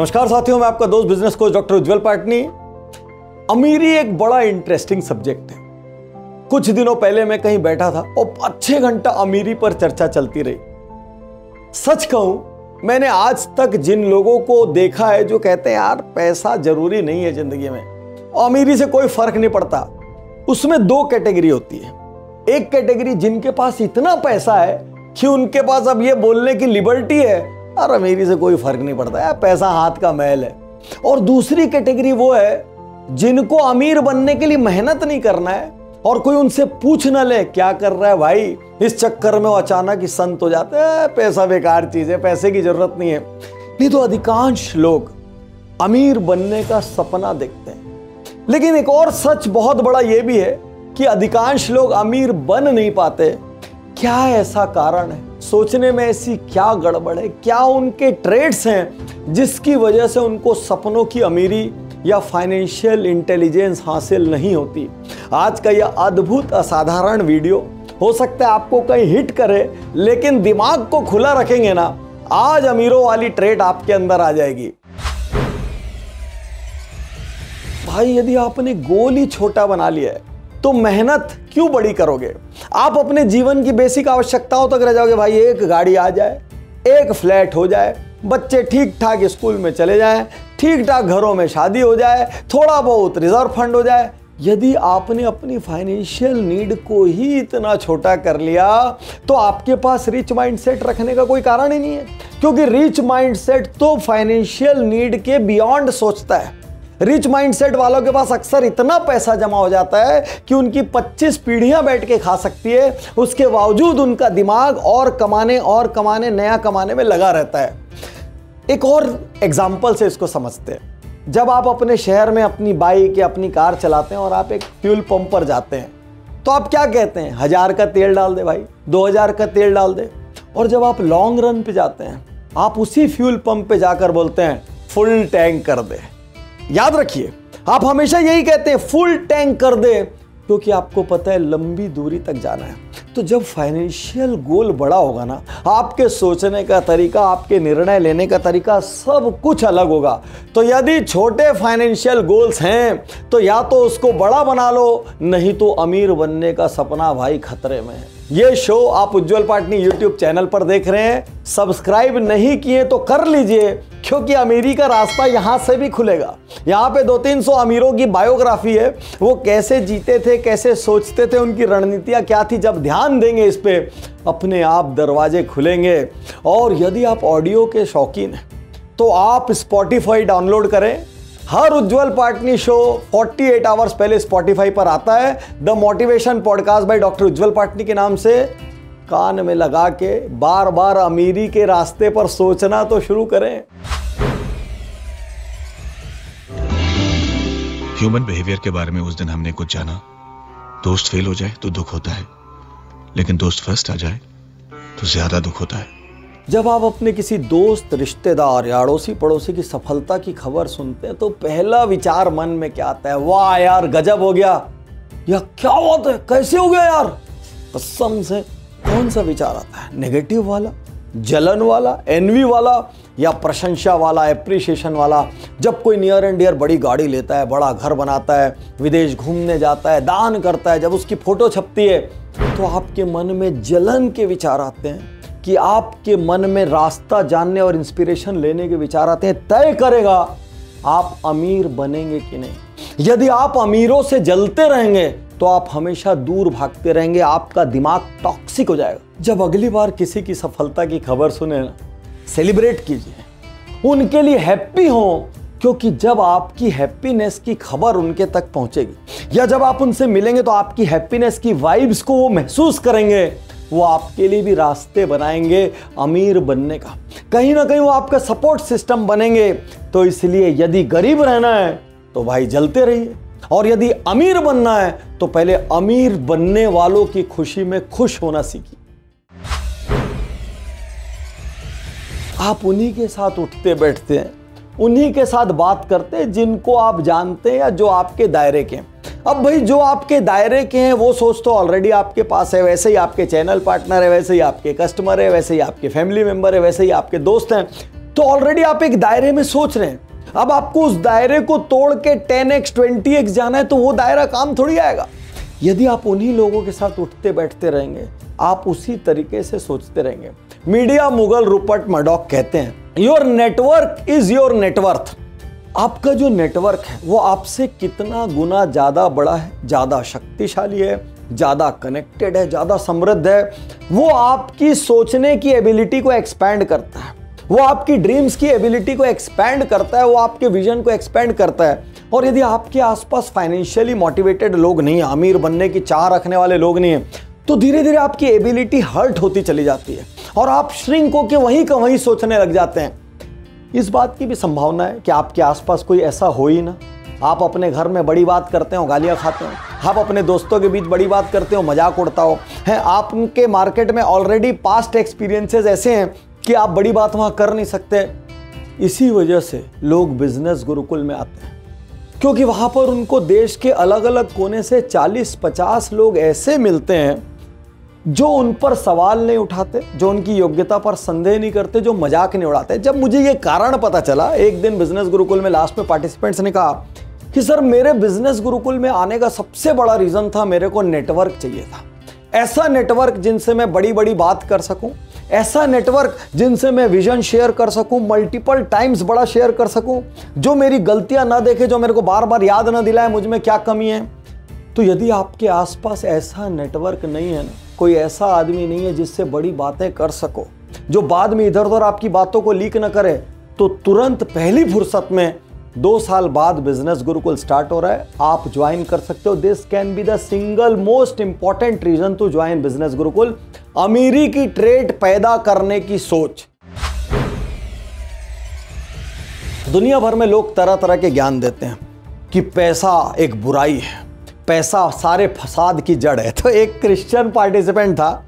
नमस्कार साथियों, मैं आपका दोस्त business coach doctor Ujjwal Patni. अमीरी एक बड़ा इंटरेस्टिंग सब्जेक्ट है। कुछ दिनों पहले मैं कहीं बैठा था और अच्छे घंटा अमीरी पर चर्चा चलती रही। सच कहूं, मैंने आज तक जिन लोगों को देखा है जो कहते हैं यार पैसा जरूरी नहीं है जिंदगी में, अमीरी से कोई फर्क नहीं पड़ता, उसमें दो कैटेगरी होती है। एक कैटेगरी जिनके पास इतना पैसा है कि उनके पास अब ये बोलने की लिबर्टी है और अमीरी से कोई फर्क नहीं पड़ता है, पैसा हाथ का मैल है। और दूसरी कैटेगरी वो है जिनको अमीर बनने के लिए मेहनत नहीं करना है और कोई उनसे पूछ ना ले क्या कर रहा है भाई, इस चक्कर में वो अचानक ही संत हो जाते हैं, पैसा बेकार चीज है, पैसे की जरूरत नहीं है। नहीं तो अधिकांश लोग अमीर बनने का सपना देखते हैं। लेकिन एक और सच बहुत बड़ा ये भी है कि अधिकांश लोग अमीर बन नहीं पाते। क्या ऐसा कारण है? सोचने में ऐसी क्या गड़बड़ है? क्या उनके ट्रेड्स हैं जिसकी वजह से उनको सपनों की अमीरी या फाइनेंशियल इंटेलिजेंस हासिल नहीं होती? आज का यह अद्भुत असाधारण वीडियो हो सकता है आपको कहीं हिट करे, लेकिन दिमाग को खुला रखेंगे ना, आज अमीरों वाली ट्रेड आपके अंदर आ जाएगी। भाई, यदि आपने गोल ही छोटा बना लिया है तो मेहनत क्यों बड़ी करोगे? आप अपने जीवन की बेसिक आवश्यकताओं तक रह जाओगे। भाई, एक गाड़ी आ जाए, एक फ्लैट हो जाए, बच्चे ठीक ठाक स्कूल में चले जाएं, ठीक ठाक घरों में शादी हो जाए, थोड़ा बहुत रिजर्व फंड हो जाए। यदि आपने अपनी फाइनेंशियल नीड को ही इतना छोटा कर लिया तो आपके पास रिच माइंडसेट रखने का कोई कारण ही नहीं है, क्योंकि रिच माइंडसेट तो फाइनेंशियल नीड के बियॉन्ड सोचता है। रिच माइंडसेट वालों के पास अक्सर इतना पैसा जमा हो जाता है कि उनकी 25 पीढ़ियां बैठ के खा सकती है, उसके बावजूद उनका दिमाग और कमाने नया कमाने में लगा रहता है। एक और एग्जाम्पल से इसको समझते हैं। जब आप अपने शहर में अपनी बाइक या अपनी कार चलाते हैं और आप एक फ्यूल पंप पर जाते हैं तो आप क्या कहते हैं? 1000 का तेल डाल दे भाई, 2000 का तेल डाल दे। और जब आप लॉन्ग रन पे जाते हैं आप उसी फ्यूल पंप पे जाकर बोलते हैं फुल टैंक कर दे। याद रखिए, आप हमेशा यही कहते हैं फुल टैंक कर दे, क्योंकि आपको पता है लंबी दूरी तक जाना है। तो जब फाइनेंशियल गोल बड़ा होगा ना, आपके सोचने का तरीका, आपके निर्णय लेने का तरीका सब कुछ अलग होगा। तो यदि छोटे फाइनेंशियल गोल्स हैं तो या तो उसको बड़ा बना लो, नहीं तो अमीर बनने का सपना भाई खतरे में है। ये शो आप उज्जवल पाटनी यूट्यूब चैनल पर देख रहे हैं, सब्सक्राइब नहीं किए तो कर लीजिए, क्योंकि अमीरी का रास्ता यहां से भी खुलेगा। यहां पे 200-300 अमीरों की बायोग्राफी है, वो कैसे जीते थे, कैसे सोचते थे, उनकी रणनीतियां क्या थी। जब ध्यान देंगे इस पे, अपने आप दरवाजे खुलेंगे। और यदि आप ऑडियो के शौकीन हैं तो आप स्पॉटिफाई डाउनलोड करें। हर उज्जवल पाटनी शो 48 आवर्स पहले स्पॉटिफाई पर आता है। The motivation podcast by doctor Ujjwal Patni के नाम से कान में लगा के बार बार अमीरी के रास्ते पर सोचना तो शुरू करें। ह्यूमन बिहेवियर के बारे में उस दिन हमने कुछ जाना। दोस्त फेल हो जाए तो दुख होता है, लेकिन दोस्त फर्स्ट आ जाए तो ज्यादा दुख होता है। जब आप अपने किसी दोस्त, रिश्तेदार या अड़ोसी पड़ोसी की सफलता की खबर सुनते हैं तो पहला विचार मन में क्या आता है? वाह यार, गजब हो गया, या क्या बात है, कैसे हो गया यार। कसम से कौन सा विचार आता है? नेगेटिव वाला, जलन वाला, एनवी वाला, या प्रशंसा वाला, एप्रिसिएशन वाला? जब कोई नियर एंड डियर बड़ी गाड़ी लेता है, बड़ा घर बनाता है, विदेश घूमने जाता है, दान करता है, जब उसकी फोटो छपती है तो आपके मन में जलन के विचार आते हैं कि आपके मन में रास्ता जानने और इंस्पिरेशन लेने के विचार आते हैं। तय करेगा आप अमीर बनेंगे कि नहीं। यदि आप अमीरों से जलते रहेंगे तो आप हमेशा दूर भागते रहेंगे, आपका दिमाग टॉक्सिक हो जाएगा। जब अगली बार किसी की सफलता की खबर सुने ना, सेलिब्रेट कीजिए, उनके लिए हैप्पी हो, क्योंकि जब आपकी हैप्पीनेस की खबर उनके तक पहुंचेगी या जब आप उनसे मिलेंगे तो आपकी हैप्पीनेस की वाइब्स को वो महसूस करेंगे, वो आपके लिए भी रास्ते बनाएंगे अमीर बनने का। कहीं ना कहीं वो आपका सपोर्ट सिस्टम बनेंगे। तो इसलिए यदि गरीब रहना है तो भाई जलते रहिए, और यदि अमीर बनना है तो पहले अमीर बनने वालों की खुशी में खुश होना सीखिए। आप उन्हीं के साथ उठते बैठते हैं, उन्हीं के साथ बात करते हैं जिनको आप जानते हैं या जो आपके दायरे के हैं। अब भाई, जो आपके दायरे के हैं वो सोच तो ऑलरेडी आपके पास है, वैसे ही आपके चैनल पार्टनर है, वैसे ही आपके कस्टमर है, वैसे ही आपके फैमिली मेंबर है, वैसे ही आपके दोस्त हैं। तो ऑलरेडी आप एक दायरे में सोच रहे हैं। अब आपको उस दायरे को तोड़ के 10x 20x जाना है, तो वो दायरा काम थोड़ी आएगा। यदि आप उन्हीं लोगों के साथ उठते बैठते रहेंगे, आप उसी तरीके से सोचते रहेंगे। मीडिया मुगल रूपर्ट मर्डॉक कहते हैं, your network is your net worth. आपका जो नेटवर्क है वो आपसे कितना गुना ज्यादा बड़ा है, ज्यादा शक्तिशाली है, ज्यादा कनेक्टेड है, ज्यादा समृद्ध है, वो आपकी सोचने की एबिलिटी को एक्सपैंड करता है, वो आपकी ड्रीम्स की एबिलिटी को एक्सपैंड करता है, वो आपके विजन को एक्सपैंड करता है। और यदि आपके आसपास फाइनेंशियली मोटिवेटेड लोग नहीं है, अमीर बनने की चाह रखने वाले लोग नहीं है, तो धीरे धीरे आपकी एबिलिटी हर्ट होती चली जाती है और आप श्रिंक होकर वहीं का वहीं सोचने लग जाते हैं। इस बात की भी संभावना है कि आपके आसपास कोई ऐसा हो ही ना। आप अपने घर में बड़ी बात करते हो, गालियां खाते हो, आप अपने दोस्तों के बीच बड़ी बात करते हो, मजाक उड़ता हो है, आपके मार्केट में ऑलरेडी पास्ट एक्सपीरियंसेस ऐसे हैं कि आप बड़ी बात वहां कर नहीं सकते। इसी वजह से लोग बिजनेस गुरुकुल में आते हैं, क्योंकि वहां पर उनको देश के अलग अलग कोने से 40-50 लोग ऐसे मिलते हैं जो उन पर सवाल नहीं उठाते, जो उनकी योग्यता पर संदेह नहीं करते, जो मजाक नहीं उड़ाते। जब मुझे ये कारण पता चला, एक दिन बिजनेस गुरुकुल में लास्ट में पार्टिसिपेंट्स ने कहा कि सर मेरे बिजनेस गुरुकुल में आने का सबसे बड़ा रीजन था, मेरे को नेटवर्क चाहिए था। ऐसा नेटवर्क जिनसे मैं बड़ी बड़ी बात कर सकूं, ऐसा नेटवर्क जिनसे मैं विजन शेयर कर सकूं, मल्टीपल टाइम्स बड़ा शेयर कर सकूं, जो मेरी गलतियां ना देखे, जो मेरे को बार बार याद ना दिलाए मुझ में क्या कमी है। तो यदि आपके आसपास ऐसा नेटवर्क नहीं है ना, कोई ऐसा आदमी नहीं है जिससे बड़ी बातें कर सको, जो बाद में इधर उधर आपकी बातों को लीक न करे, तो तुरंत पहली फुर्सत में 2 साल बाद बिजनेस गुरुकुल स्टार्ट हो रहा है, आप ज्वाइन कर सकते हो। This can be the single most important reason to join business Gurukul. अमीरी की ट्रेड पैदा करने की सोच। दुनिया भर में लोग तरह तरह के ज्ञान देते हैं कि पैसा एक बुराई है, पैसा सारे फसाद की जड़ है। तो एक क्रिश्चियन पार्टिसिपेंट था,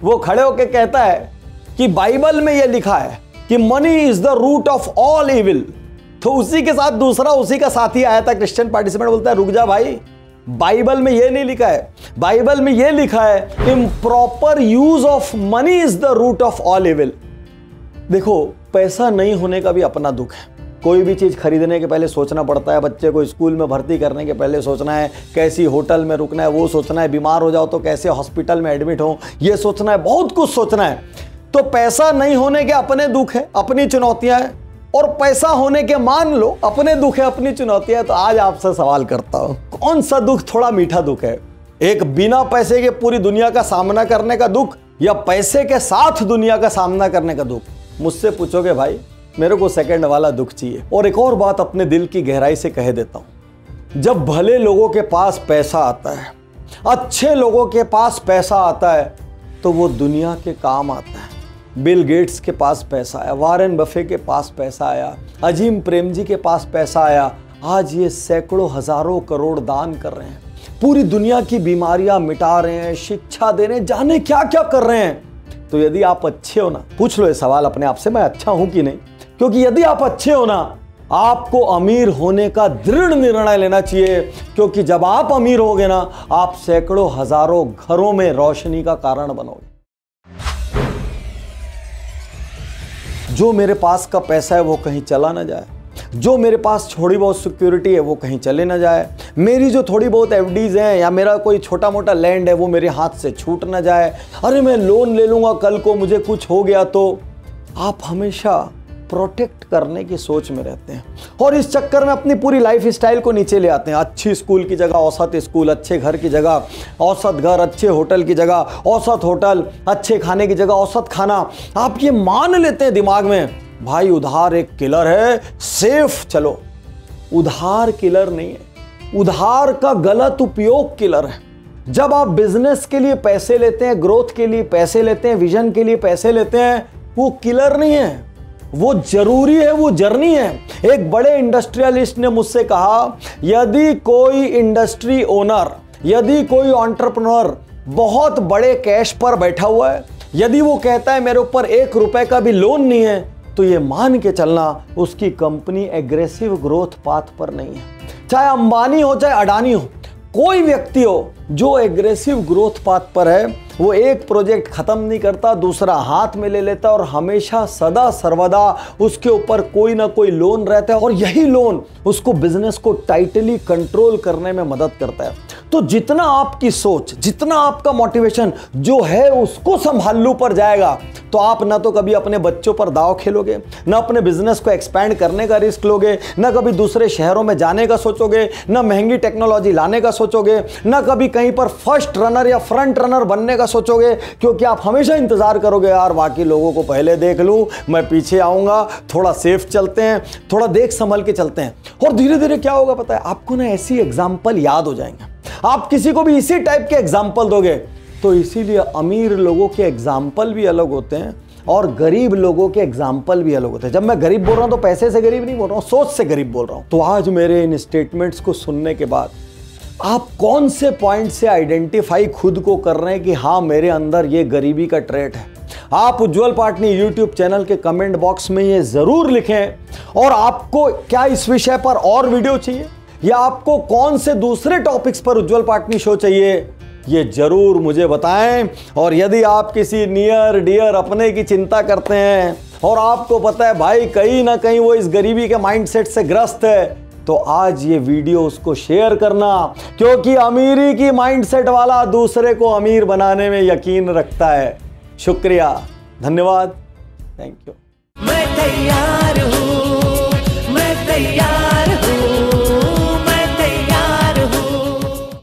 वो खड़े होकर कहता है कि बाइबल में यह लिखा है कि money is the root of all evil. तो उसी के साथ दूसरा उसी का साथी आया था, क्रिश्चियन पार्टिसिपेंट, बोलता है रुक जा भाई, बाइबल में यह नहीं लिखा है, बाइबल में यह लिखा है improper use of money is the root of all evil. देखो, पैसा नहीं होने का भी अपना दुख है। कोई भी चीज़ खरीदने के पहले सोचना पड़ता है, बच्चे को स्कूल में भर्ती करने के पहले सोचना है, कैसी होटल में रुकना है वो सोचना है, बीमार हो जाओ तो कैसे हॉस्पिटल में एडमिट हो ये सोचना है, बहुत कुछ सोचना है। तो पैसा नहीं होने के अपने दुख है, अपनी चुनौतियां हैं, और पैसा होने के मान लो अपने दुख है, अपनी चुनौतियां। तो आज आपसे सवाल करता हूं, कौन सा दुख थोड़ा मीठा दुख है? एक बिना पैसे के पूरी दुनिया का सामना करने का दुख, या पैसे के साथ दुनिया का सामना करने का दुख? मुझसे पूछोगे भाई, मेरे को सेकंड वाला दुख चाहिए। और एक और बात अपने दिल की गहराई से कह देता हूं, जब भले लोगों के पास पैसा आता है, अच्छे लोगों के पास पैसा आता है, तो वो दुनिया के काम आता है। बिल गेट्स के पास पैसा आया, वॉरेन बफे के पास पैसा आया, अजीम प्रेमजी के पास पैसा आया, आज ये सैकड़ों हजारों करोड़ दान कर रहे हैं, पूरी दुनिया की बीमारियां मिटा रहे हैं, शिक्षा दे रहे हैं, जाने क्या क्या कर रहे हैं। तो यदि आप अच्छे हो ना, पूछ लो ये सवाल अपने आप से, मैं अच्छा हूं कि नहीं? क्योंकि यदि आप अच्छे हो ना, आपको अमीर होने का दृढ़ निर्णय लेना चाहिए, क्योंकि जब आप अमीर होगे ना, आप सैकड़ों हजारों घरों में रोशनी का कारण बनोगे। जो मेरे पास का पैसा है वो कहीं चला ना जाए, जो मेरे पास थोड़ी बहुत सिक्योरिटी है वो कहीं चले ना जाए, मेरी जो थोड़ी बहुत एफडीज हैं या मेरा कोई छोटा मोटा लैंड है वो मेरे हाथ से छूट ना जाए। अरे मैं लोन ले लूंगा, कल को मुझे कुछ हो गया तो। आप हमेशा प्रोटेक्ट करने की सोच में रहते हैं और इस चक्कर में अपनी पूरी लाइफ स्टाइल को नीचे ले आते हैं। अच्छी स्कूल की जगह औसत स्कूल, अच्छे घर की जगह औसत घर, अच्छे होटल की जगह औसत होटल, अच्छे खाने की जगह औसत खाना। आप ये मान लेते हैं दिमाग में, भाई उधार एक किलर है, सेफ चलो। उधार किलर नहीं है, उधार का गलत उपयोग किलर है। जब आप बिजनेस के लिए पैसे लेते हैं, ग्रोथ के लिए पैसे लेते हैं, विजन के लिए पैसे लेते हैं, वो किलर नहीं है, वो जरूरी है, वो जर्नी है। एक बड़े इंडस्ट्रियलिस्ट ने मुझसे कहा, यदि कोई इंडस्ट्री ओनर, यदि कोई एंटरप्रेन्योर बहुत बड़े कैश पर बैठा हुआ है, यदि वो कहता है मेरे ऊपर 1 रुपए का भी लोन नहीं है, तो ये मान के चलना उसकी कंपनी एग्रेसिव ग्रोथ पाथ पर नहीं है। चाहे अंबानी हो चाहे अडानी हो, कोई व्यक्ति हो जो एग्रेसिव ग्रोथ पाथ पर है, वो एक प्रोजेक्ट खत्म नहीं करता, दूसरा हाथ में ले लेता और हमेशा सदा सर्वदा उसके ऊपर कोई ना कोई लोन रहता है और यही लोन उसको बिजनेस को टाइटली कंट्रोल करने में मदद करता है। तो जितना आपकी सोच, जितना आपका मोटिवेशन जो है उसको संभालने पर जाएगा, तो आप ना तो कभी अपने बच्चों पर दांव खेलोगे, ना अपने बिजनेस को एक्सपैंड करने का रिस्क लोगे, ना कभी दूसरे शहरों में जाने का सोचोगे, ना महंगी टेक्नोलॉजी लाने का सोचोगे, ना कभी कहीं पर फर्स्ट रनर या फ्रंट रनर बनने का सोचोगे, क्योंकि आप हमेशा इंतजार करोगे यार बाकी लोगों को पहले देख लूं, मैं पीछे आऊंगा, थोड़ा सेफ चलते हैं, थोड़ा देख संभल के चलते हैं। और धीरे धीरे क्या होगा पता है आपको, ना ऐसी एग्जाम्पल याद हो जाएंगे। आप किसी को भी इसी टाइप के एग्जाम्पल दोगे, तो इसीलिए अमीर लोगों के एग्जाम्पल भी अलग होते हैं और गरीब लोगों के एग्जाम्पल भी अलग होते हैं। जब मैं गरीब बोल रहा हूं तो पैसे से गरीब नहीं बोल रहा हूं, सोच से गरीब बोल रहा हूं। तो आज मेरे इन स्टेटमेंट्स को सुनने के बाद आप कौन से पॉइंट से आइडेंटिफाई खुद को कर रहे हैं कि हाँ मेरे अंदर ये गरीबी का ट्रेट है, आप उज्जवल पाटनी यूट्यूब चैनल के कमेंट बॉक्स में ये जरूर लिखें। और आपको क्या इस विषय पर और वीडियो चाहिए या आपको कौन से दूसरे टॉपिक्स पर उज्जवल पाटनी शो चाहिए, ये जरूर मुझे बताएं। और यदि आप किसी नियर डियर अपने की चिंता करते हैं और आपको पता है भाई कहीं ना कहीं वो इस गरीबी के माइंडसेट से ग्रस्त है, तो आज ये वीडियो उसको शेयर करना, क्योंकि अमीरी की माइंडसेट वाला दूसरे को अमीर बनाने में यकीन रखता है। शुक्रिया, धन्यवाद, थैंक यू। मैं तैयार हूँ, मैं तैयार